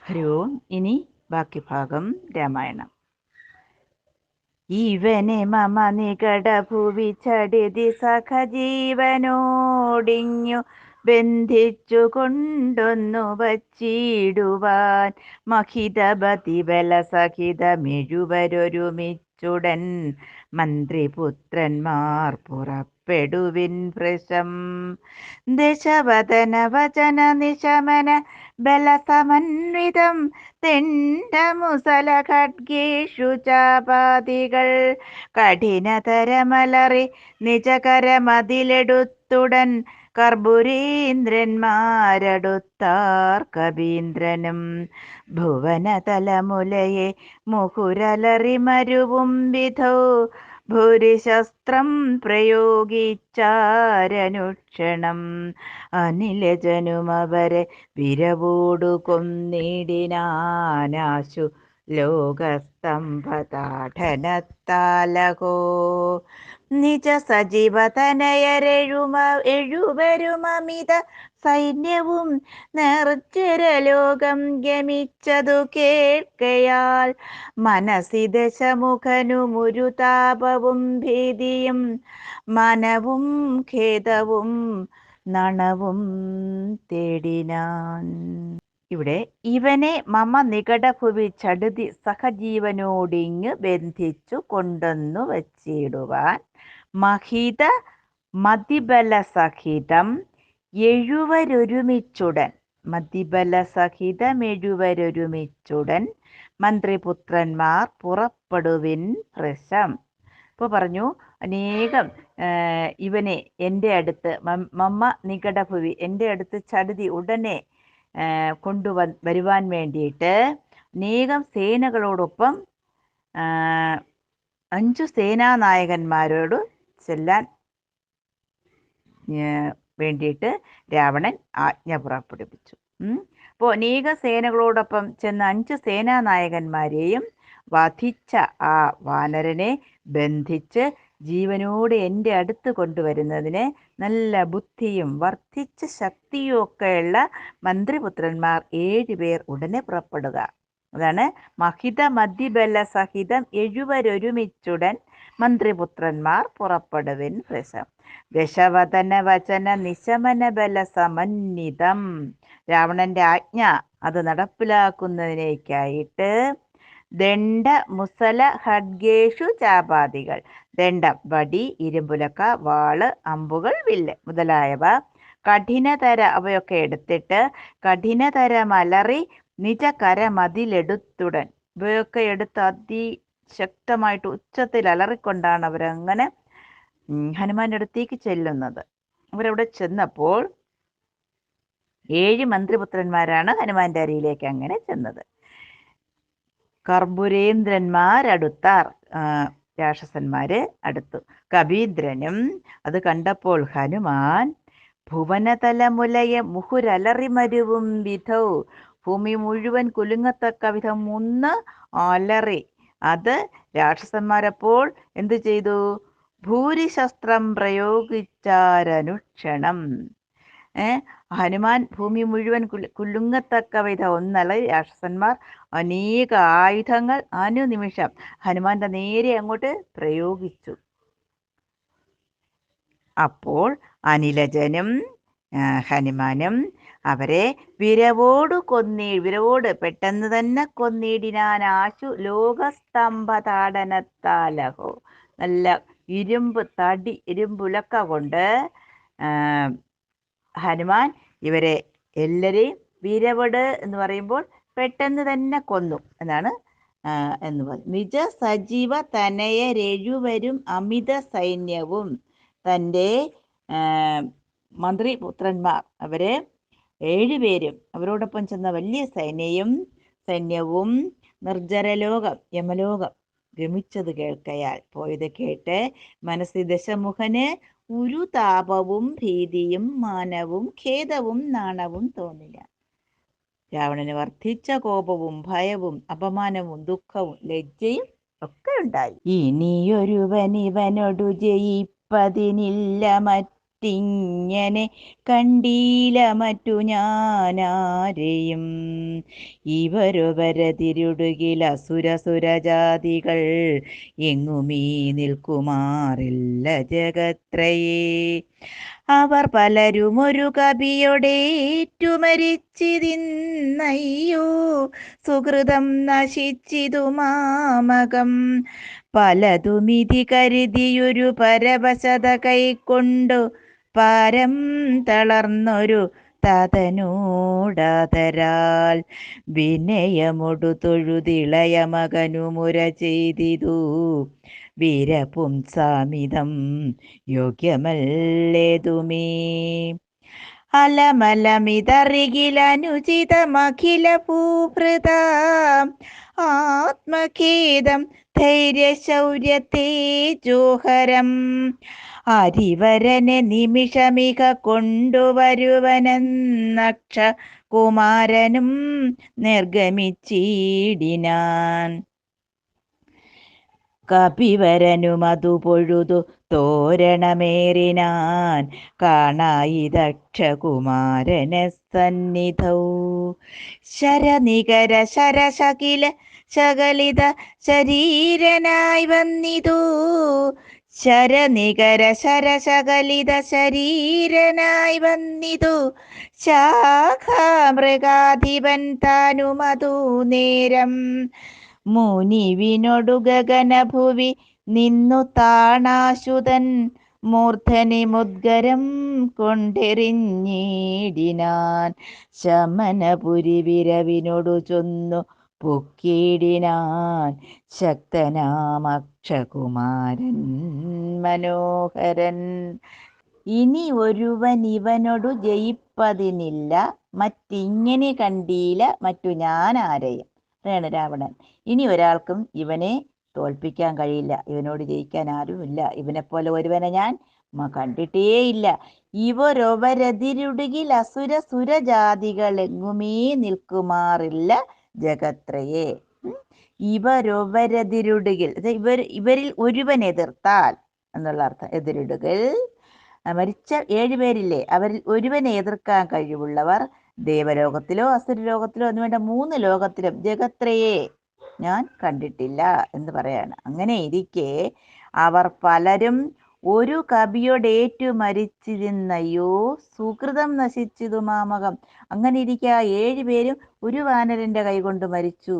ഹരി ഓം. ഇനി ബാക്കി ഭാഗം രാമായണം. ഇവനെ മമ നികടഭുവി ചടിതി സഖജീവനോടിഞ്ഞു ബന്ധിച്ചു കൊണ്ടൊന്നു വച്ചിടുവാൻ മഹിതബതിബല സഹിതമെഴുവരൊരുമിച്ചുടൻ മന്ത്രിപുത്രന്മാർ പുറപ്പെടുവിൻ ഭൃശം. ദശവദന വചന നിശമന ബലസമന്വിതം തെണ്ടമുസല ഖഡ്ഗേഷു ചാപാദികൾ കഠിനതരമലറി നിജകരമതിലെടുത്തുടൻ കർപ്പുരേന്ദ്രന്മാരടുത്താർ കവീന്ദ്രനും ഭുവനതലമുലയെ മുഹുരലറി മരുവും വിധോ ഭൂരിശസ്ത്രം പ്രയോഗിച്ചാരനുക്ഷണം അനിലജനുമവരെ വിരവോടു കൊന്നിടിനാനാശു ലോകസ്തംഭതാഠനത്താലകോ നിജ സജീവതനയരെഴുവരുമമിത സൈന്യവും നിർജ്ജരലോകം ഗമിച്ചതു കേൾക്കയാൽ മനസി ദശമുഖനുമുരു താപവും ഭീതിയും മനവും ഖേദവും നണവും തേടിനാൻ. ഇവിടെ ഇവനെ മമ നികടഭുവി ചടുതി സഹജീവനോടിങ്ങു ബന്ധിച്ചു കൊണ്ടൊന്നു വച്ചിടുവാൻ മഹിത മതിബല സഹിതം എഴുവരൊരുമിച്ചുടൻ മന്ത്രിപുത്രന്മാർ പുറപ്പെടുവിൻ ഭൃശം. ഇപ്പോൾ പറഞ്ഞു അനേകം ഇവനെ എൻ്റെ അടുത്ത് മമ്മ നികടഭുവി എൻ്റെ അടുത്ത് ചടുതി ഉടനെ വരുവാൻ വേണ്ടിയിട്ട് അനേകം സേനകളോടൊപ്പം 5 സേനാനായകന്മാരോട് ചെല്ലാൻ വേണ്ടിയിട്ട് രാവണൻ ആജ്ഞ പുറപ്പെടുവിച്ചു. അപ്പോൾ അനേക സേനകളോടൊപ്പം ചെന്ന 5 സേനാനായകന്മാരെയും വധിച്ച ആ വാനരനെ ബന്ധിച്ച് ജീവനോട് എൻ്റെ അടുത്ത് കൊണ്ടുവരുന്നതിന് നല്ല ബുദ്ധിയും വർദ്ധിച്ച ശക്തിയും ഒക്കെയുള്ള മന്ത്രിപുത്രന്മാർ 7 പേർ ഉടനെ പുറപ്പെടുക. അതാണ് മഹിത മതിബല സഹിതം എഴുവരൊരുമിച്ചുടൻ മന്ത്രിപുത്രന്മാർ പുറപ്പെടുവിൻ ഭൃശം. ദശവദന വചന നിശമന ബല സമന്വിതം രാവണന്റെ ആജ്ഞ അത് നടപ്പിലാക്കുന്നതിനേക്കായിട്ട് ദണ്ഡ മുസല ഖഡ്ഗേഷു ചാപാദികൾ ദണ്ഡം വടി, ഇരുമ്പുലക്ക, വാള്, അമ്പുകൾ, വില്ല് മുതലായവ കഠിനതര അവയൊക്കെ എടുത്തിട്ട് കഠിനതരമലറി നിജകരമതിലെടുത്തുടൻ ഇവയൊക്കെ എടുത്ത് അതിശക്തമായിട്ട് ഉച്ചത്തിൽ അലറിക്കൊണ്ടാണ് അവരങ്ങനെ ഹനുമാന്റെ അടുത്തേക്ക് ചെല്ലുന്നത്. അവരവിടെ ചെന്നപ്പോൾ 7 മന്ത്രിപുത്രന്മാരാണ് ഹനുമാന്റെ അരിയിലേക്ക് അങ്ങനെ ചെന്നത്. കർപ്പുരേന്ദ്രന്മാരടുത്താർ രാക്ഷസന്മാര് അടുത്തു. കവീന്ദ്രനും അത് കണ്ടപ്പോൾ ഹനുമാൻ ഭുവനതലമുലയ മുഹുരലറിമരുവും വിധൗ ഭൂമി മുഴുവൻ കുലുങ്ങത്തക്ക വിധം ഒന്ന് അലറി. അത് രാക്ഷസന്മാരപ്പോൾ എന്തു ചെയ്തു? ഭൂരിശസ്ത്രം പ്രയോഗിച്ചാരനുക്ഷണം. ഹനുമാൻ ഭൂമി മുഴുവൻ കുലുങ്ങത്തക്ക വിധം ഒന്നലറി രാക്ഷസന്മാർ അനേക ആയുധങ്ങൾ അനുനിമിഷം ഹനുമാന്റെ നേരെ അങ്ങോട്ട് പ്രയോഗിച്ചു. അപ്പോൾ അനിലജനും ഹനുമാനും അവരെ വിരവോട് പെട്ടെന്ന് തന്നെ കൊന്നിടിനാനാശു ലോകസ്തംഭതാടനത്താലഹോ. നല്ല ഇരുമ്പുലക്ക കൊണ്ട് ഹനുമാൻ ഇവരെ എല്ലാവരെയും വിരവട് എന്ന് പറയുമ്പോൾ പെട്ടെന്ന് തന്നെ കൊന്നു എന്നാണ് എന്ന് പറയും. നിജ സജീവ തനയരെഴുവരും അമിത സൈന്യവും തൻ്റെ മന്ത്രിപുത്രന്മാർ അവര് 7 പേരും അവരോടൊപ്പം ചെന്ന വലിയ സൈന്യവും നിർജ്ജരലോകം യമലോകം ഗമിച്ചത് കേൾക്കയാൽ പോയത് കേട്ട് മനസ്സി ദശമുഖന് ഒരു താപവും ഭീതിയും മാനവും ഖേദവും നാണവും തോന്നില്ല. രാവണന് വർദ്ധിച്ച കോപവും ഭയവും അപമാനവും ദുഃഖവും ലജ്ജയും ഒക്കെ ഉണ്ടായി. ഇനിയൊരുവൻ ഇവനോടു ജയിപ്പതിനില്ല മറ്റിങ്ങനെ കണ്ടീല മറ്റു ഞാനാരെയും. ഇവരൊവരതിരുടുകിൽ അസുരസുരജാതികൾ എങ്ങുമീ നിൽക്കുമാറില്ല ജഗത്രയേ. അവർ പലരും ഒരു കവിയൊടേറ്റു മരിച്ചിതിന്നയ്യോ, സുഹൃതം നശിച്ചിതു മാമകം. പലതുമിതി കരുതിയൊരു പരവശത കൈക്കൊണ്ടു പാരം തളർന്നൊരു താതനോടാതരാൽ വിനയമൊടു തൊഴുതിളയ മകനു മുര ചെയ്തിതു. വീരപുംസാമിതം യോഗ്യമല്ലേതുമേ. അലമലമിതറികിലനുചിതമഖില ഭൂഭൃത ആത്മഖേദം ധൈര്യശൗര്യത്തേജോഹരം. അരിവരനെ നിമിഷമിക കൊണ്ടുവരുവനെന്നക്ഷ കുമാരനും നിർഗമിച്ചിടിനാൻ. കപിവരനുമതു പൊഴുതു തോരണമേറിനാൻ കാണായി ദക്ഷകുമാരനെ സന്നിധൗ. ശരനികര ശരശകില ശകലിത ശരീരനായി വന്നിതു. ശരനികര ശരശകലിത ശരീരനായി വന്നിതു. ശാഖാമൃഗാധിപൻ താനുമതു നേരം മുനിവിനൊടു ഗഗനഭുവി നിന്നു താണാശുതൻ മൂർധനി മുദ്ഗരം കൊണ്ടെറിഞ്ഞിടിനാൻ. ശമനപുരി വിരവിനൊടു ചൊന്നു പൊക്കിടിനാൻ ശക്തനാമക്ഷകുമാരൻ മനോഹരൻ. ഇനി ഒരുവൻ ഇവനൊടു ജയിപ്പതിനില്ല, മറ്റിങ്ങനെ കണ്ടീല മറ്റു ഞാൻ ആരെയും. അതാണ് രാവണൻ. ഇനി ഒരാൾക്കും ഇവനെ തോൽപ്പിക്കാൻ കഴിയില്ല, ഇവനോട് ജയിക്കാൻ ആരുമില്ല. ഇവനെപ്പോലെ ഒരുവനെ ഞാൻ കണ്ടിട്ടേയില്ല. ഇവരൊവരതിരുടുകിൽ അസുര സുരജാതികൾ എങ്ങുമേ നിൽക്കുമാറില്ല ജഗത്രയെ. ഇവരൊവരതിരുടുകിൽ ഇവരിൽ ഒരുവൻ എതിർത്താൽ എന്നുള്ള അർത്ഥം. എതിരിടുകൾ മരിച്ച 7 പേരില്ലേ, അവരിൽ ഒരുവനെ എതിർക്കാൻ കഴിവുള്ളവർ ദേവലോകത്തിലോ അസുരലോകത്തിലോ എന്നുവേണ്ട 3 ലോകത്തിലും ജഗത്രയെ ഞാൻ കണ്ടിട്ടില്ല എന്ന് പറയാണ്. അങ്ങനെ ഇരിക്കെ അവർ പലരും ഒരു കവിയോടേറ്റു മരിച്ചിരുന്നയ്യോ, സുകൃതം നശിച്ചിതു മാമകം. അങ്ങനെ ഇരിക്കെ ആ 7 പേരും ഒരു വാനരന്റെ കൈകൊണ്ട് മരിച്ചു.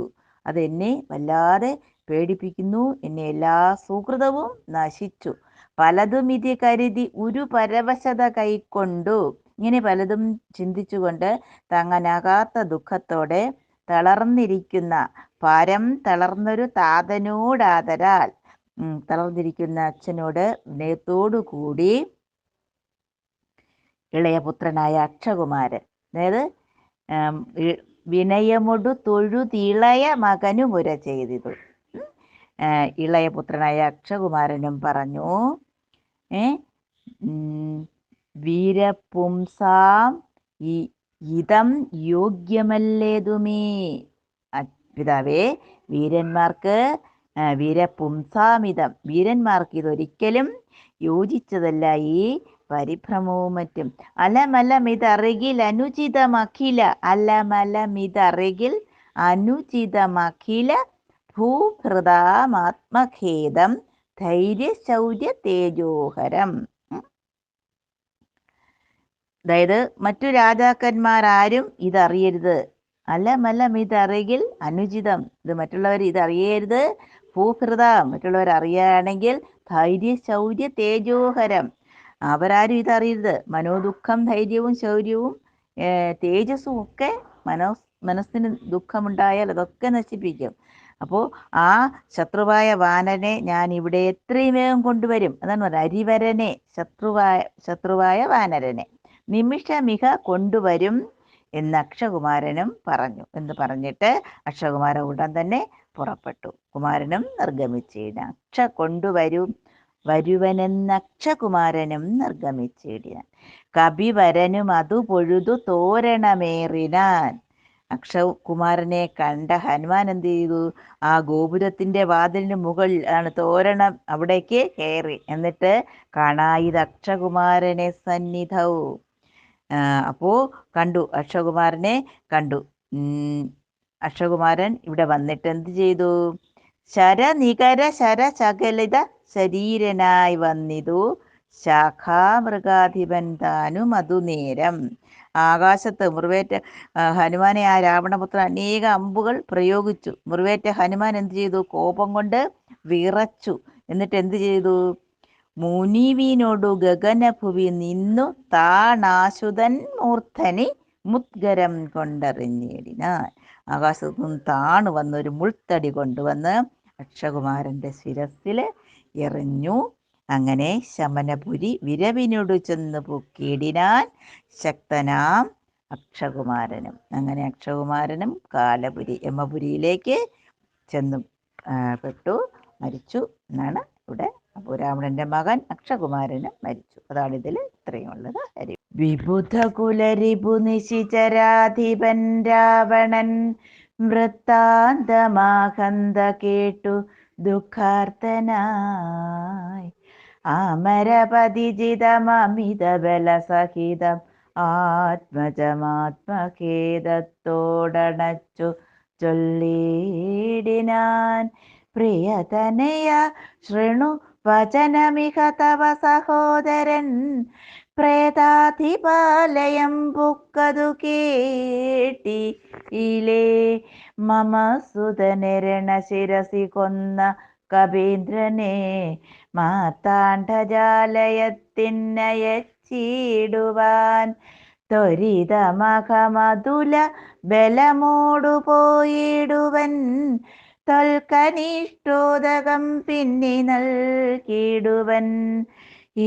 അതെന്നെ വല്ലാതെ പേടിപ്പിക്കുന്നു. എന്നെ എല്ലാ സുകൃതവും നശിച്ചു. പലതും ഇത് കരുതി ഒരു പരവശത കൈക്കൊണ്ടു. ഇങ്ങനെ പലതും ചിന്തിച്ചുകൊണ്ട് താങ്ങാനാകാത്ത ദുഃഖത്തോടെ തളർന്നിരിക്കുന്ന പാരം തളർന്നൊരു താതനോടാതരാൽ, തളർന്നിരിക്കുന്ന അച്ഛനോട് വിനയത്തോടു കൂടി ഇളയപുത്രനായ അക്ഷകുമാരൻ, അതായത് വിനയമൊടു തൊഴുതിളയ മകനു മുര ചെയ്തിതു. ഇളയപുത്രനായ അക്ഷകുമാരനും പറഞ്ഞു, വീരപുംസാം ഇതം യോഗ്യമല്ലേതുമേ. പിതാവേ, വീരന്മാർക്ക് വീരപുംസാമിതം, വീരന്മാർക്ക് ഇതൊരിക്കലും യോജിച്ചതല്ല ഈ പരിഭ്രമവും മറ്റും. അലമലമിതറികിൽ അനുചിതമഖില, അലമലമിതറികിൽ അനുചിതമഖില ഭൂഭൃതാമാത്മഖേദം ധൈര്യശൗര്യ തേജോഹരം. അതായത് മറ്റു രാജാക്കന്മാരാരും ഇതറിയരുത്. അലമലമിതറികിൽ അനുചിതം, ഇത് മറ്റുള്ളവർ ഇതറിയരുത്. ഭൂഭൃത, മറ്റുള്ളവർ അറിയുകയാണെങ്കിൽ ധൈര്യശൗര്യ തേജോഹരം, അവരാരും ഇതറിയരുത്. മനോദുഃഖം, ധൈര്യവും ശൗര്യവും തേജസ്സും ഒക്കെ മനസ്സിന് ദുഃഖമുണ്ടായാൽ അതൊക്കെ നശിപ്പിക്കും. അപ്പോൾ ആ ശത്രുവായ വാനനെ ഞാൻ ഇവിടെ എത്രയും വേഗം കൊണ്ടുവരും. അതാണ് പറഞ്ഞത്, അരിവരനെ, ശത്രുവായ വാനരനെ നിമിഷമിക കൊണ്ടുവരും എന്ന് അക്ഷകുമാരനും പറഞ്ഞു. എന്ന് പറഞ്ഞിട്ട് അക്ഷകുമാരൻ ഉടൻ തന്നെ പുറപ്പെട്ടു. കുമാരനും നിർഗമിച്ചിടിന. വരുവനെന്ന് അക്ഷകുമാരനും നിർഗമിച്ചിടിനാൻ. കപിവരനും അതു പൊഴുതു തോരണമേറിനാൻ. അക്ഷകുമാരനെ കണ്ട ഹനുമാൻ എന്ത് ചെയ്തു? ആ ഗോപുരത്തിന്റെ വാതിലിന് മുകളിൽ ആണ് തോരണം, അവിടേക്ക് കയറി. എന്നിട്ട് കാണായിത് അക്ഷകുമാരനെ സന്നിധവും. അപ്പോ കണ്ടു, അക്ഷകുമാരനെ കണ്ടു. അക്ഷകുമാരൻ ഇവിടെ വന്നിട്ട് എന്ത് ചെയ്തു? ശരനികര ശരചകലിത ശരീരനായി വന്നിതു ശാഖാമൃഗാധിപൻ താനും അതുനേരം. ആകാശത്ത് മുറിവേറ്റ ഹനുമാനെ ആ രാവണപുത്രൻ അനേക അമ്പുകൾ പ്രയോഗിച്ചു. മുറിവേറ്റ ഹനുമാൻ എന്ത് ചെയ്തു? കോപം കൊണ്ട് വിറച്ചു. എന്നിട്ട് എന്ത് ചെയ്തു? മുനിവിനോടു ഗഗനഭുവി നിന്നു താണാശുതൻ മൂർധനി മുദ്ഗരം കൊണ്ടറിഞ്ഞിടിനാൻ. ആകാശത്തു നിന്ന് താണു വന്ന ഒരു മുൾത്തടി കൊണ്ടുവന്ന് അക്ഷകുമാരന്റെ ശിരസിൽ എറിഞ്ഞു. അങ്ങനെ ശമനപുരി വിരവിനോടു ചെന്ന് പൊക്കിയിടിനാൻ ശക്തനാം അക്ഷകുമാരനും. അങ്ങനെ അക്ഷകുമാരനും കാലപുരി യമപുരിയിലേക്ക് ചെന്നു പെട്ടു, മരിച്ചു എന്നാണ് ഇവിടെ. അപ്പോൾ രാവണന്റെ മകൻ അക്ഷകുമാരനും മരിച്ചു. അതാണ് ഇതിൽ ഇത്രയുമുള്ളത്. ഹരി. വിബുധ കുലരിപു നിശിചരാധിപൻ രാവണൻ വൃത്താന്തമാകന്ത കേട്ടു ദുഃഖാർത്തനായി ആമരപതിജിതമമിത ബലസഹിതം ആത്മജമാത്മഖേദത്തോടണച്ചു ചൊല്ലിടിനാൻ. പ്രിയതനയ ശൃണു വചനമിഹ തവ സഹോദരൻ പ്രേതാധിപാലയം പുക്കതു കേട്ടിയിലേ. മമ സുതനരണ ശിരസി കൊന്ന കപീന്ദ്രനെ മാർത്താണ്ഡജാലയത്തിനയച്ചിടുവാൻ ത്വരിതമഹമതുല ബലമോടു പോയിടുവൻ തൊൽക്കനിഷ്ടോദകം പിന്നെ നൽകിടുവൻ.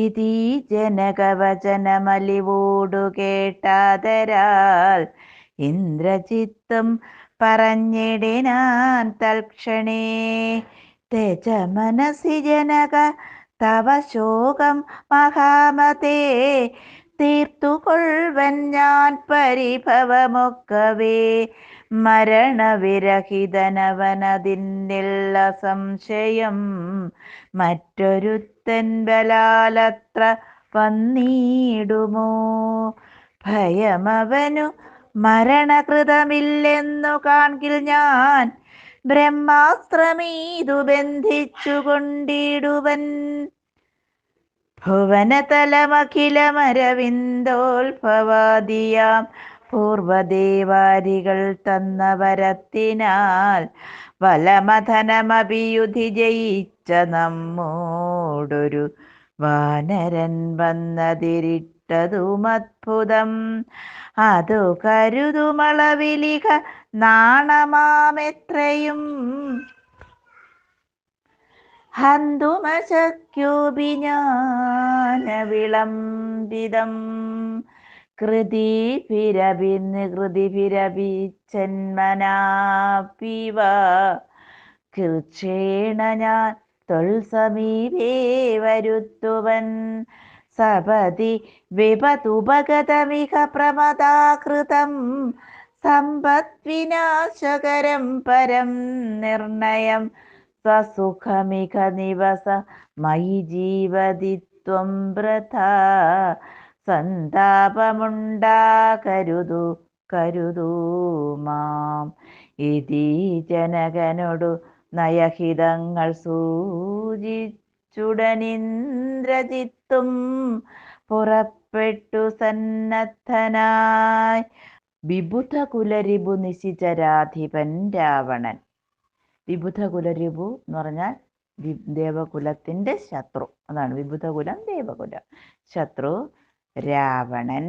ഇതി ജനകവചനമലിവോടു കേട്ടാതരാൽ ഇന്ദ്രജിത്തും പറഞ്ഞിടിനാൻ തൽക്ഷണേ. തെജ മനസി ജനക തവ ശോകം മഹാമതേ തീർത്തുകൊള്ളുവൻ ഞാൻ പരിഭവമൊക്കവേ. മരണവിരഹിതനവനതിന്നില്ല സംശയം മറ്റൊരുത്തൻ ബലാലത്ര വന്നിടുമോ. ഭയമവനു മരണകൃതമില്ലെന്നു കാൺകിൽ ഞാൻ ബ്രഹ്മാസ്ത്രമീതു ബന്ധിച്ചു കൊണ്ടിടുവൻ. ഭുവനതലമഖിലമരവിന്ദോത്ഭവാദിയാം പൂർവദേവാരികൾ തന്ന വരത്തിനാൽ വലമഥനമഭിയുധി ജയിച്ച നമ്മോടൊരു വാനരൻ വന്നതിരിട്ടതും അത്ഭുതം. അതു കരുതുമളവിലിക നാണമാമെത്രയും ഹന്തുമശക്യോഭിജ്ഞാനവിളംബിതം. കൃതിഭിരഭിന്മനാപിവ കൃച്ഛേണ ഞാൻ തൊൽസമീപേ വരുത്തുവൻ. സപതി വിപതുപഗതമിഹ പ്രമദാകൃതം സമ്പദ്വിനാശകരം പരം നിർണയം സ്വസുഖമിക നിവസ മയി ജീവതിത്വം വൃഥാ സന്താപമുണ്ടാകരുതു കരുതൂ മാം. ഇതി ജനകനോടു നയഹിതങ്ങൾ സൂചിച്ചുടനിന്ദ്രജിത്തും പുറപ്പെട്ടു സന്നദ്ധനായി. വിബുധ കുലരിപു നിശിചരാധിപൻ രാവണൻ. വിബുധ കുലരിപു എന്ന് പറഞ്ഞാൽ ദേവകുലത്തിന്റെ ശത്രു. അതാണ് വിബുധകുലം, ദേവകുലം. ശത്രു രാവണൻ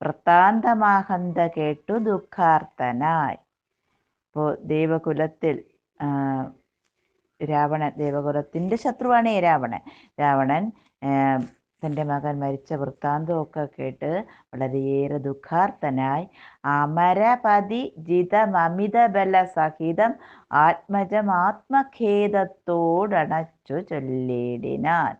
വൃത്താന്തമാഹന്ത കേട്ടു ദുഃഖാർത്തനായി. ഇപ്പോൾ ദേവകുലത്തിൽ രാവണൻ, ദേവകുലത്തിന്റെ ശത്രുവാണ് രാവണൻ. രാവണൻ തൻ്റെ മകൻ മരിച്ച വൃത്താന്തമൊക്കെ കേട്ട് വളരെയേറെ ദുഃഖാർത്തനായി അമരപതി ജിതമമിത ബല സഹിതം ആത്മജം ആത്മഖേദത്തോടണച്ചു ചൊല്ലിടിനാൻ.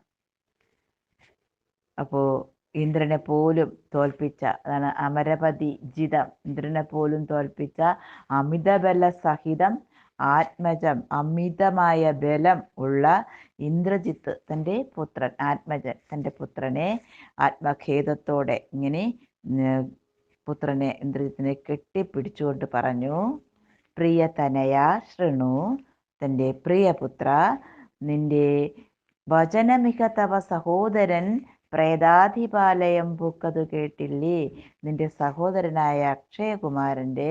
അപ്പോൾ ഇന്ദ്രനെ പോലും തോൽപ്പിച്ച, അതാണ് അമരപതി ജിതം, ഇന്ദ്രനെ പോലും തോൽപ്പിച്ച അമിതബല സഹിതം ആത്മജം, അമിതമായ ബലം ഉള്ള ഇന്ദ്രജിത്ത് തൻ്റെ പുത്രൻ, ആത്മജൻ തൻ്റെ പുത്രനെ ആത്മഖേദത്തോടെ ഇങ്ങനെ പുത്രനെ, ഇന്ദ്രജിത്തിനെ കെട്ടിപ്പിടിച്ചുകൊണ്ട് പറഞ്ഞു, പ്രിയതനയ ശൃണു, തൻ്റെ പ്രിയപുത്ര, നിന്റെ വചനമിക തവ സഹോദരൻ പ്രേതാധിപാലയം പൂക്കതു കേട്ടില്ലേ. നിന്റെ സഹോദരനായ അക്ഷയകുമാരൻ്റെ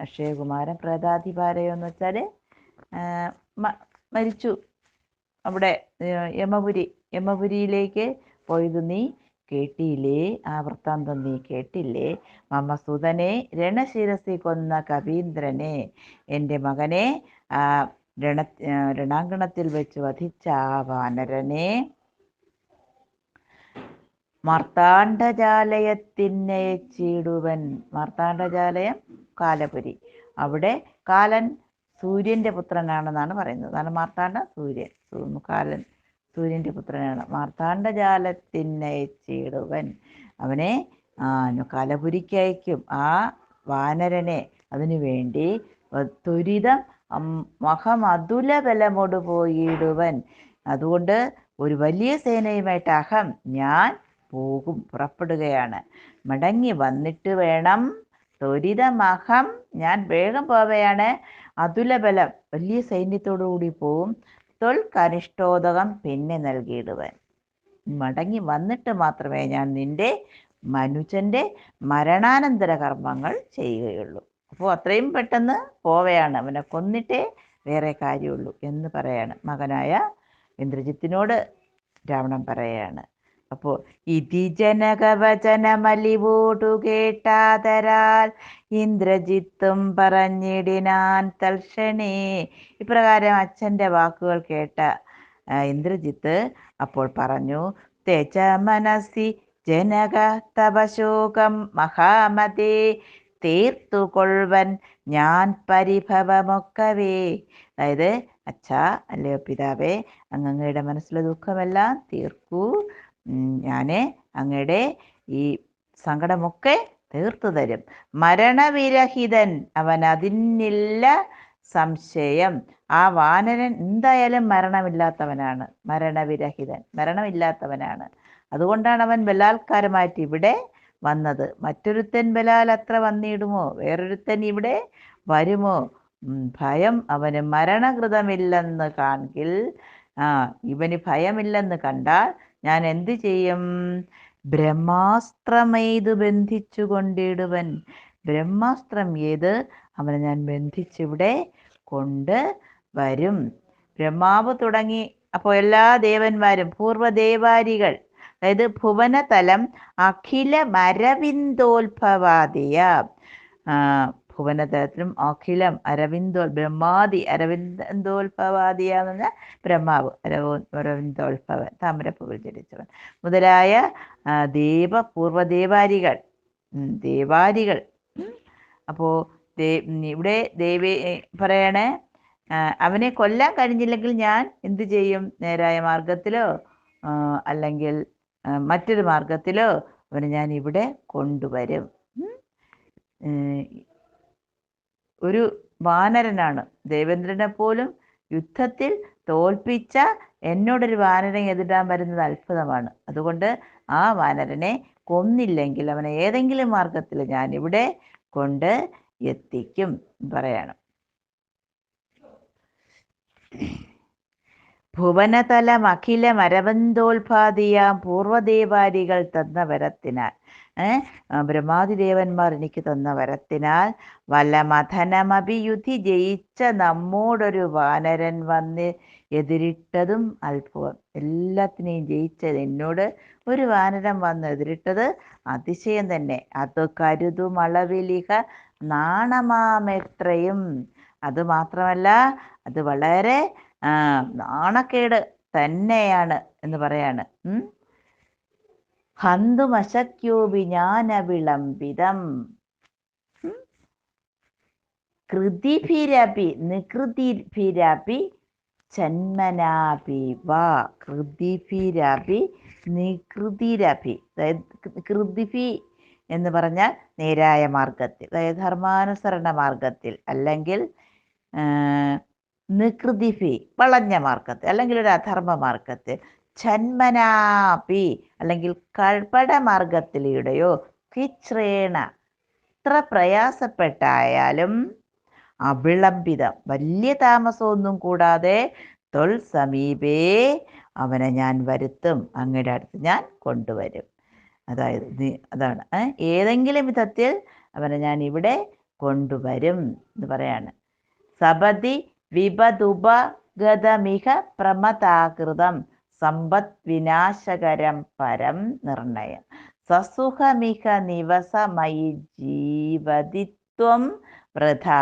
അക്ഷയകുമാരൻ പ്രേതാധിപാലയം എന്ന് വെച്ചാൽ മരിച്ചു, അവിടെ യമപുരിയിലേക്ക് പോയത് നീ കേട്ടില്ലേ, ആ വൃത്താന്തം നീ കേട്ടില്ലേ. മമസുതനെ രണശിരസി കൊന്ന കവീന്ദ്രനെ, എൻ്റെ മകനെ രണാങ്കണത്തിൽ വെച്ച് വധിച്ച ആ വാനരനെ മാർത്താണ്ഡജാലയത്തിനയച്ചിടുവൻ. മാർത്താണ്ഡജാലയം കാലപുരി, അവിടെ കാലൻ സൂര്യൻ്റെ പുത്രനാണെന്നാണ് പറയുന്നത്. അതാണ് മാർത്താണ്ഡ സൂര്യൻ, കാലൻ സൂര്യൻ്റെ പുത്രനാണ്. മാർത്താണ്ഡജാലത്തിനയച്ചിടുവൻ, അവനെ കാലപുരിക്ക് അയക്കും. ആ വാനരനെ അതിനു വേണ്ടി ത്വരിതം മഹമതുല ബലമോട് പോയിടുവൻ. അതുകൊണ്ട് ഒരു വലിയ സേനയുമായിട്ട് അഹം, ഞാൻ പോകും, പുറപ്പെടുകയാണ്. മടങ്ങി വന്നിട്ട് വേണം, ത്വരിതമഹം, ഞാൻ വേഗം പോവുകയാണ്, അതുലബലം, വലിയ സൈന്യത്തോടു കൂടി പോവും, തൊൽക്കനിഷ്ഠോദകം പിന്നെ നൽകിയിടുവൻ. മടങ്ങി വന്നിട്ട് മാത്രമേ ഞാൻ നിന്റെ മനുജൻ്റെ മരണാനന്തര കർമ്മങ്ങൾ ചെയ്യുകയുള്ളൂ. അപ്പോൾ അത്രയും പെട്ടെന്ന് പോവുകയാണ്, അവനെ കൊന്നിട്ടേ വേറെ കാര്യമുള്ളൂ എന്ന് പറയാണ് മകനായ ഇന്ദ്രജിത്തിനോട് രാവണൻ പറയാണ്. അപ്പോൾ ഇതി ജനകവചനമലിവോടു കേട്ടാതരാൽ ഇന്ദ്രജിത്തും പറഞ്ഞിടിനാൻ തൽക്ഷണേ. ഇപ്രകാരം അച്ഛൻ്റെ വാക്കുകൾ കേട്ട ഇന്ദ്രജിത്ത് അപ്പോൾ പറഞ്ഞു, തെജ മനസ്സി ജനക തപശോകം മഹാമതേ തീർത്തുകൊള്ളുവൻ ഞാൻ പരിഭവമൊക്കവേ. അതായത്, അച്ഛാ, അല്ലയോ പിതാവേ, അങ്ങയുടെ മനസ്സിലെ ദുഃഖമെല്ലാം തീർക്കൂ, ഞാൻ അങ്ങയുടെ ഈ സങ്കടമൊക്കെ തീർത്തു തരും. മരണവിരഹിതൻ, അവൻ അതിനില്ല സംശയം. ആ വാനരൻ എന്തായാലും മരണമില്ലാത്തവനാണ്, മരണവിരഹിതൻ, മരണമില്ലാത്തവനാണ്. അതുകൊണ്ടാണ് അവൻ ബലാത്കാരമായിട്ട് ഇവിടെ വന്നത്. മറ്റൊരുത്തൻ ബലാൽ അത്ര വന്നിടുമോ? വേറൊരുത്തൻ ഇവിടെ വരുമോ? ഭയം അവന് മരണകൃതമില്ലെന്ന് കാണിൽ, ഇവന് ഭയമില്ലെന്ന് കണ്ടാൽ ഞാൻ എന്ത് ചെയ്യും? ബ്രഹ്മാസ്ത്രമെയ്തു ബന്ധിച്ചു കൊണ്ടിടുവൻ. ബ്രഹ്മാസ്ത്രം ഏത് അവനെ ഞാൻ ബന്ധിച്ചിവിടെ കൊണ്ട് വരും. ബ്രഹ്മാവ് തുടങ്ങി അപ്പോൾ എല്ലാ ദേവന്മാരും, പൂർവ്വദേവാരികൾ, അതായത് ഭുവനതലം അഖില അരവിന്ദോത്ഭവാദിയ, ഭുവനതലത്തിലും അഖിലം ബ്രഹ്മാദി അരവിന്ദോത്ഭവാദിയ എന്ന് പറഞ്ഞാൽ ബ്രഹ്മാവ്, അരവിന്ദോത്ഭവൻ, താമരപ്പൂവിൽ ജനിച്ചവൻ മുതലായ പൂർവ്വദേവാരികൾ, ദേവാരികൾ. അപ്പോൾ ഇവിടെ ദേവി പറയണേ, അവനെ കൊല്ലാൻ കഴിഞ്ഞില്ലെങ്കിൽ ഞാൻ എന്തു ചെയ്യും? നേരായ മാർഗത്തിലോ അല്ലെങ്കിൽ മറ്റൊരു മാർഗത്തിലോ അവനെ ഞാൻ ഇവിടെ കൊണ്ടുവരും. ഒരു വാനരനാണ്, ദേവേന്ദ്രനെ പോലും യുദ്ധത്തിൽ തോൽപ്പിച്ച എന്നോടൊരു വാനരൻ എതിരാൻ വരുന്നത് അത്ഭുതമാണ്. അതുകൊണ്ട് ആ വാനരനെ കൊന്നില്ലെങ്കിൽ അവനെ ഏതെങ്കിലും മാർഗത്തിൽ ഞാൻ ഇവിടെ കൊണ്ട് എത്തിക്കും പറയണം. ഭുവനതലം അഖിലം അരവിന്ദോത്പാദിയാം പൂർവ്വദേവാരികൾ തന്ന വരത്തിനാൽ, ബ്രഹ്മാതിദേവന്മാർ എനിക്ക് തന്ന വരത്തിനാൽ വലമഥനമഭിയുധി ജയിച്ച നമ്മോടൊരു വാനരൻ വന്ന് എതിരിട്ടതും അത്ഭുതം. എല്ലാത്തിനെയും ജയിച്ചത് എന്നോട് ഒരു വാനരൻ വന്ന് എതിരിട്ടത് അതിശയം തന്നെ. അത് കരുതും അളവിലിഹ നാണമാമെത്രയും. അത് മാത്രമല്ല, അത് വളരെ നാണക്കേട് തന്നെയാണ് എന്ന് പറയാണ്. ഹന്തുമശക്യോപി ജ്ഞാനവിളംബിതം കൃതിഭിരപി നികൃതിഭിരപി ജന്മനാഭി വാ കൃതിഭിരഭി നികൃതിരഭി. അതായത് കൃതിഭി എന്ന് പറഞ്ഞാൽ നേരായ മാർഗത്തിൽ, അതായത് ധർമാനുസരണ മാർഗത്തിൽ, അല്ലെങ്കിൽ നികൃതിഭി വളഞ്ഞ മാർഗത്തിൽ, അല്ലെങ്കിൽ ഒരു അധർമ്മ മാർഗത്തിൽ. ജന്മനാഭി അല്ലെങ്കിൽ കൽപ്പട മാർഗത്തിലൂടെയോ കിച്ഛ്രേണ എത്ര പ്രയാസപ്പെട്ടായാലും അവിളംബിതം വലിയ താമസമൊന്നും കൂടാതെ തൊൽ സമീപേ അവനെ ഞാൻ വരുത്തും, അങ്ങയുടെ അടുത്ത് ഞാൻ കൊണ്ടുവരും. അതായത് അതാണ് ഏതെങ്കിലും വിധത്തിൽ അവനെ ഞാൻ ഇവിടെ കൊണ്ടുവരും എന്ന് പറയാണ്. സപതി വിപദുപഗതമിഹ പ്രമതാകൃതം സമ്പദ് വിനാശകരം പരം നിർണയം സസുഖമിഹ നിവസമയി ജീവതിത്വം വൃഥാ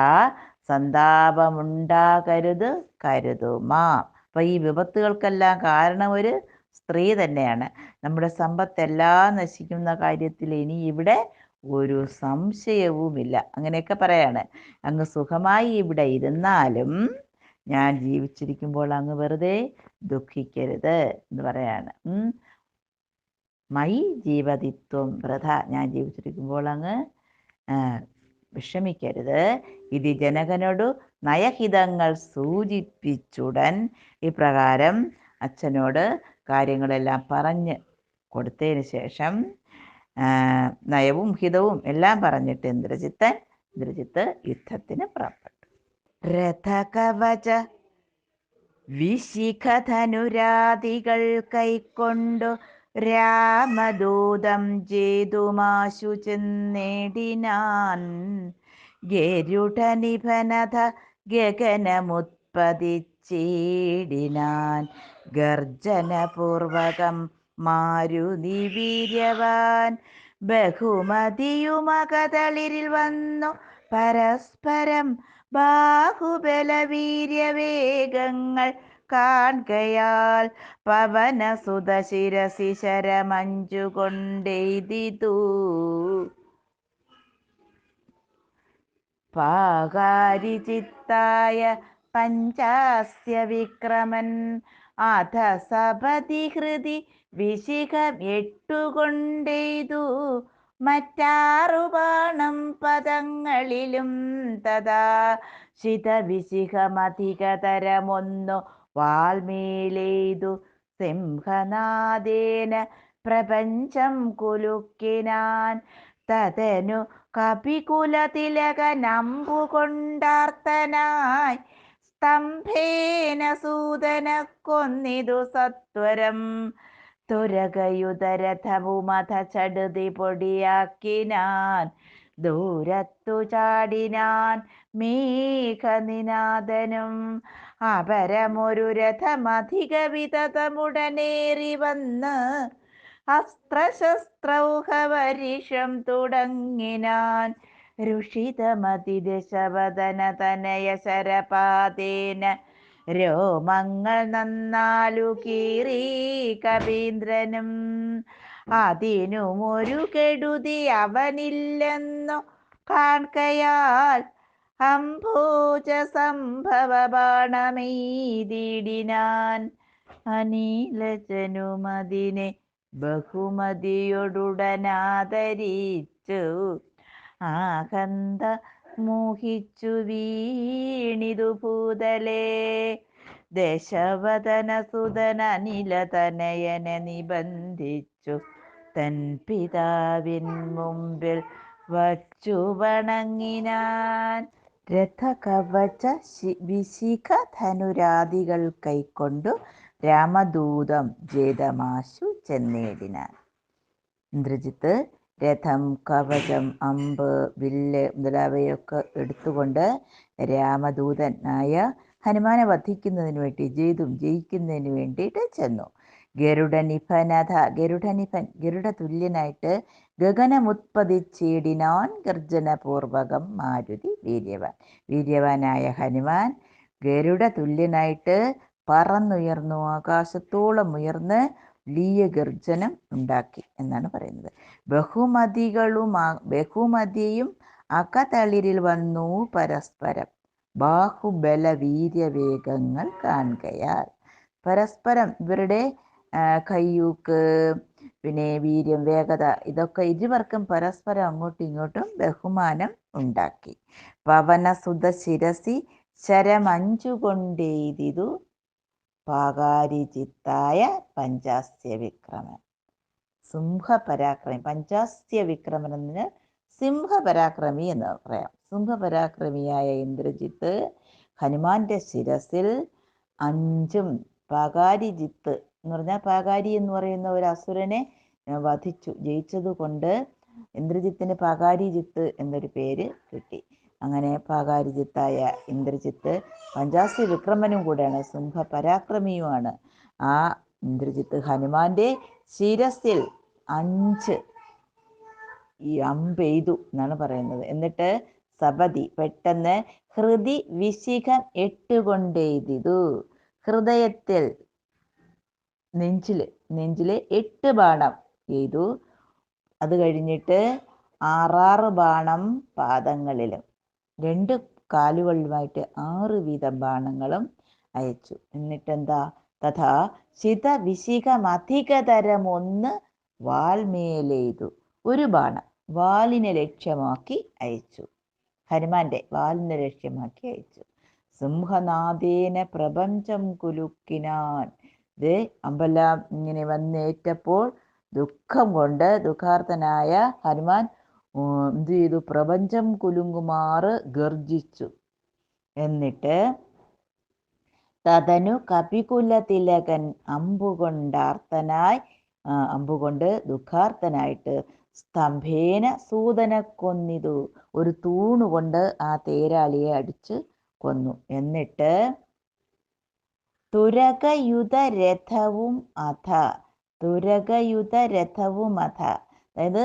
സന്താപമുണ്ടാകരുത് കരുതുമാ. അപ്പൊ ഈ വിപത്തുകൾക്കെല്ലാം കാരണം ഒരു സ്ത്രീ തന്നെയാണ്. നമ്മുടെ സമ്പത്തെല്ലാം നശിക്കുന്ന കാര്യത്തിൽ ഇനി ഇവിടെ ഒരു സംശയവുമില്ല. അങ്ങനെയൊക്കെ പറയാണ്. അങ്ങ് സുഖമായി ഇവിടെ ഇരുന്നാലും ഞാൻ ജീവിച്ചിരിക്കുമ്പോൾ അങ്ങ് വെറുതെ ദുഃഖിക്കരുത് എന്ന് പറയാണ്. മൈ ജീവതിത്വം വൃഥ, ഞാൻ ജീവിച്ചിരിക്കുമ്പോൾ അങ്ങ് വിഷമിക്കരുത്. ഇത് ജനകനോട് നയഹിതങ്ങൾ സൂചിപ്പിച്ചുടൻ ഇപ്രകാരം അച്ഛനോട് കാര്യങ്ങളെല്ലാം പറഞ്ഞ് കൊടുത്തതിന് ശേഷം നയവും ഹിതവും എല്ലാം പറഞ്ഞിട്ട് ഇന്ദ്രജിത്ത് യുദ്ധത്തിന് പുറപ്പെട്ടു. രഥകവച വിശിഖധനുരാദികൾ കൈക്കൊണ്ടു രാമദൂതം ജേതുമാശു ചെന്നേടിനാൻ. ഗരുഡനിഭനത ഗഗനമുത്പതിച്ചേടിനാൻ. ഗർജനപൂർവകം മാരുതി വീര്യവാൻ. ബഹുമതിയുമകതളിരിൽ വന്നു പരസ്പരം ബാഹുബലവീര്യവേഗങ്ങൾ കാൺകയാൽ പവനസുത ശിരസി ശരമഞ്ചു കൊണ്ടെയ്തിതു. പാകാരിചിത്തായ പഞ്ചാസ്യ വിക്രമൻ അധ സപതി ഹൃദി വിശിഖം 8 കൊണ്ടെയ്തു. മറ്റാറു ബാണം പദങ്ങളിലും തഥാ ശിതവിശിഖമധികതരമൊന്നു വാൽമേലെയ്തു. സിംഹനാദേന പ്രപഞ്ചം കുലുക്കിനാൻ. തതനു കപികുലതിലകനമ്പു കൊണ്ടാർത്തനായി. സ്തംഭേന സൂതന കൊന്നിതു സത്വരം. തുരകയുധരഥവുമഥ ചടുതി പൊടിയാക്കിനാൻ. ദൂരത്തു ചാടിനാൻ മേഘനിനാദനും. അപരമൊരു രഥമധിക വിതതമുടനേറി വന്ന് അസ്ത്രശസ്ത്രൗഹവരിഷം തുടങ്ങിനാൻ. രുഷിതമതിദശവദന തനയ ശരപാതേന രോമങ്ങൾ നന്നാലു കീറി കവീന്ദ്രനും. അതിനുമൊരു കെടുതി അവനില്ലെന്നു കാൺകയാൽ അംഭോജ സംഭവ ബാണമെയ്തിടിനാൻ. അനീലജനുമതിനെ ബഹുമതിയൊടുടനാദരിച്ചു. ആകന്ത മോഹിച്ചു വീണിതു ഭൂതലേ. ദശവദനസുതന അനിലതനയനെ നിബന്ധിച്ചു തൻ പിതാവിൻ മുമ്പിൽ വച്ചു വണങ്ങിനാൻ. രഥകവച വിശിഖ ധനുരാദികൾ കൈക്കൊണ്ടു രാമദൂതം ജേതമാശു ചെന്നേടിനാൻ. ഇന്ദ്രജിത്ത് രഥം, കവചം, അമ്പ്, വില്ല് മുതലായവയൊക്കെ എടുത്തുകൊണ്ട് രാമദൂതനായ ഹനുമാനെ വധിക്കുന്നതിന് വേണ്ടി ജയിക്കുന്നതിന് വേണ്ടിയിട്ട് ചെന്നു. ഗരുഡനിഭനഥ, ഗരുഡ തുല്യനായിട്ട് ഗഗനമുത്പതിച്ചേടിനാൻ. ഗർജനപൂർവകം മാരുതി വീര്യവാനായ ഹനുമാൻ ഗരുഡ തുല്യനായിട്ട് പറന്നുയർന്നു, ആകാശത്തോളം ഉയർന്ന് വലിയ ഗർജനം ഉണ്ടാക്കി എന്നാണ് പറയുന്നത്. ബഹുമതിയും അകതളിരിൽ വന്നു പരസ്പരം. ബാഹുബല വീര്യവേഗങ്ങൾ കാണുകയാൽ. പരസ്പരം ഇവരുടെ കയ്യൂക്ക്, പിന്നെ വീര്യം, വേഗത, ഇതൊക്കെ ഇരുവർക്കും പരസ്പരം അങ്ങോട്ടും ഇങ്ങോട്ടും ബഹുമാനം ഉണ്ടാക്കി. പവനസുത ശിരസി ശരമഞ്ചു കൊണ്ടെയ്തിതു പാകാരിജിത്തായ പഞ്ചാസ്യ വിക്രമൻ. സിംഹപരാക്രമി, പഞ്ചാസ്യ വിക്രമൻ എന്നതിന് സിംഹപരാക്രമി എന്ന് പറയാം. സിംഹപരാക്രമിയായ ഇന്ദ്രജിത്ത് ഹനുമാന്റെ ശിരസിൽ 5 പാകാരിജിത്ത് എന്ന് പറഞ്ഞാൽ, പാകാരി എന്ന് പറയുന്ന ഒരു അസുരനെ വധിച്ചു, ജയിച്ചതുകൊണ്ട് ഇന്ദ്രജിത്തിന് പാകാരിജിത്ത് എന്നൊരു പേര് കിട്ടി. അങ്ങനെ പാകാരിജിത്തായ ഇന്ദ്രജിത്ത് പഞ്ചാസ്യ വിക്രമനും കൂടെയാണ്, സിംഹപരാക്രമിയുമാണ്. ആ ഇന്ദ്രജിത്ത് ഹനുമാന്റെ ശിരസിൽ 5 ഈ അമ്പെയ്തു എന്നാണ് പറയുന്നത്. എന്നിട്ട് സപതി, പെട്ടെന്ന്, ഹൃദി വിശിഖം 8 കൊണ്ടെയ്തിതു, ഹൃദയത്തിൽ, നെഞ്ചില് 8 ബാണം എയ്തു. അത് കഴിഞ്ഞിട്ട് 6 ബാണം പാദങ്ങളിലും, 2 കാലുകളിലുമായിട്ട് 6 വീതം ബാണങ്ങളും അയച്ചു. എന്നിട്ടെന്താ, തഥാ ശിത വിശിഖമധികതരം 1 വാൽമേലെയ്തു. ഒരു ബാണം വാലിനെ ലക്ഷ്യമാക്കി അയച്ചു, ഹനുമാന്റെ വാലിനെ ലക്ഷ്യമാക്കി അയച്ചു. സിംഹനാദേന പ്രപഞ്ചം കുലുക്കിനാൻ. ഇത് അമ്പെല്ലാം ഇങ്ങനെ വന്നേറ്റപ്പോൾ ദുഃഖം കൊണ്ട് ദുഃഖാർത്ഥനായ ഹനുമാൻ എന്ത് ചെയ്തു, പ്രപഞ്ചം കുലുങ്ങുമാറ് ഗർജിച്ചു. എന്നിട്ട് തതനു കപികുല തിലകൻ അമ്പുകൊണ്ട് ദുഃഖാർത്ഥനായിട്ട് സ്തംഭേന സൂതനെ കൊന്നിതു. ഒരു തൂണുകൊണ്ട് ആ തേരാളിയെ അടിച്ച് കൊന്നു. എന്നിട്ട് തുരകയുധ രഥവും അഥ, അതായത്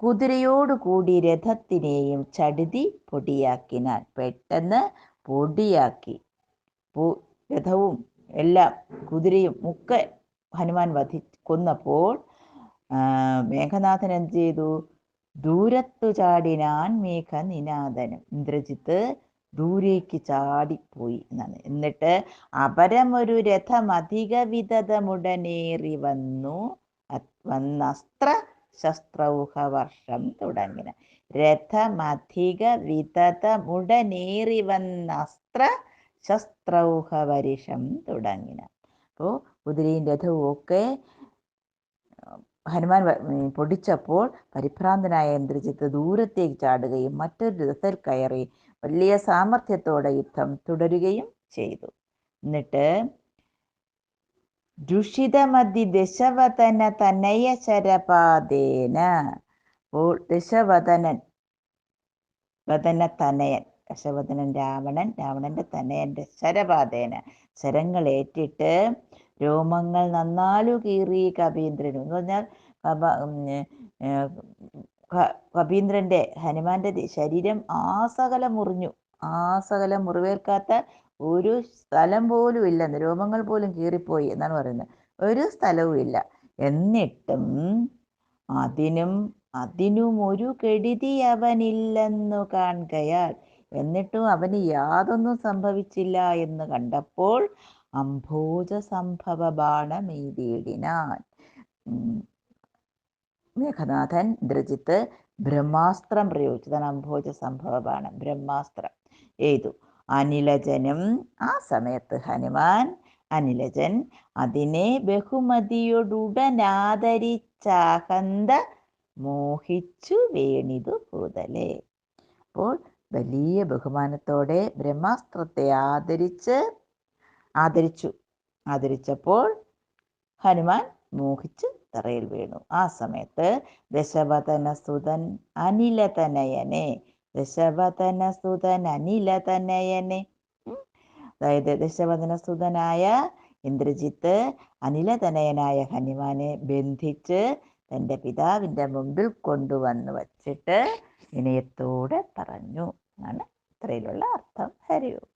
കുതിരയോടുകൂടി രഥത്തിനെയും ചടുതി പൊടിയാക്കിനാൻ. പെട്ടെന്ന് പൊടിയാക്കി. രഥവും എല്ലാം കുതിരയും ഒക്കെ ഹനുമാൻ കൊന്നപ്പോൾ മേഘനാഥൻ എന്ത് ചെയ്തു, ദൂരത്തു ചാടിനാൻ മേഘനിനാഥനും. ഇന്ദ്രജിത്ത് ദൂരേക്ക് ചാടിപ്പോയി എന്നാണ്. എന്നിട്ട് അപരമൊരു രഥമധിക വിധതമുടനേറി വന്നസ്ത്ര ശസ്ത്രൗഹ വർഷം തുടങ്ങിന. രഥമധിക വിധതമുടനേറി വന്നസ്ത്ര ശസ്ത്രൗഹ വർഷം തുടങ്ങിന. അപ്പോൾ കുതിരയും രഥവും ഒക്കെ ഹനുമാൻ പൊടിച്ചപ്പോൾ പരിഭ്രാന്തനായ ഇന്ദ്രജിത്ത് ദൂരത്തേക്ക് ചാടുകയും മറ്റൊരു രഥത്തിൽ കയറി വലിയ സാമർഥ്യത്തോടെ യുദ്ധം തുടരുകയും ചെയ്തു. എന്നിട്ട് രുഷിതമതി ദശവദന തനയ ശരപാദേന. അപ്പോൾ ദശവദനൻ തനയൻ, ദശവദനൻ രാവണന്റെ തനയന്റെ ശരപാദേന, ശരങ്ങളേറ്റിട്ട് രോമങ്ങൾ നന്നാലു കീറി കപീന്ദ്രനും എന്ന് പറഞ്ഞാൽ കപീന്ദ്രന്റെ, ഹനുമാന്റെ ശരീരം ആസകലം മുറിഞ്ഞു. ആസകലം മുറിവേൽക്കാത്ത ഒരു സ്ഥലം പോലും ഇല്ലെന്ന്, രോമങ്ങൾ പോലും കീറിപ്പോയി എന്നാണ് പറയുന്നത്. ഒരു സ്ഥലവും ഇല്ല. എന്നിട്ടും അതിനും ഒരു കെടുതി അവനില്ലെന്നു കാണുകയാൽ, എന്നിട്ടും അവന് യാതൊന്നും സംഭവിച്ചില്ല എന്ന് കണ്ടപ്പോൾ അംഭോജ സംഭവ ബാണമെയ്തിടിനാൻ. മേഘനാഥൻ ഇന്ദ്രജിത്ത് ബ്രഹ്മാസ്ത്രം പ്രയോഗിച്ചതാണ്. അംഭോജ സംഭവ ബാണം, ബ്രഹ്മാസ്ത്രം എയ്തു. അനിലജനും, ആ സമയത്ത് ഹനുമാൻ, അനിലജൻ അതിനെ ബഹുമതിയോടുടനാദരിച്ചാഹന്ത മോഹിച്ചു വേണിതു ഭൂതലേ. അപ്പോൾ വലിയ ബഹുമാനത്തോടെ ബ്രഹ്മാസ്ത്രത്തെ ആദരിച്ചപ്പോൾ ഹനുമാൻ മോഹിച്ച് തറയിൽ വീണു. ആ സമയത്ത് ദശവദനസുതൻ അനിലതനയനെ, അതായത് ദശവദനസുതനായ ഇന്ദ്രജിത്ത് അനിലതനയനായ ഹനുമാനെ ബന്ധിച്ച് തൻ്റെ പിതാവിൻ്റെ മുമ്പിൽ കൊണ്ടുവന്ന് വച്ചിട്ട് വിനയത്തോടെ പറഞ്ഞു എന്നാണ് ഇത്രയിലുള്ള അർത്ഥം. ഹരി ഓം.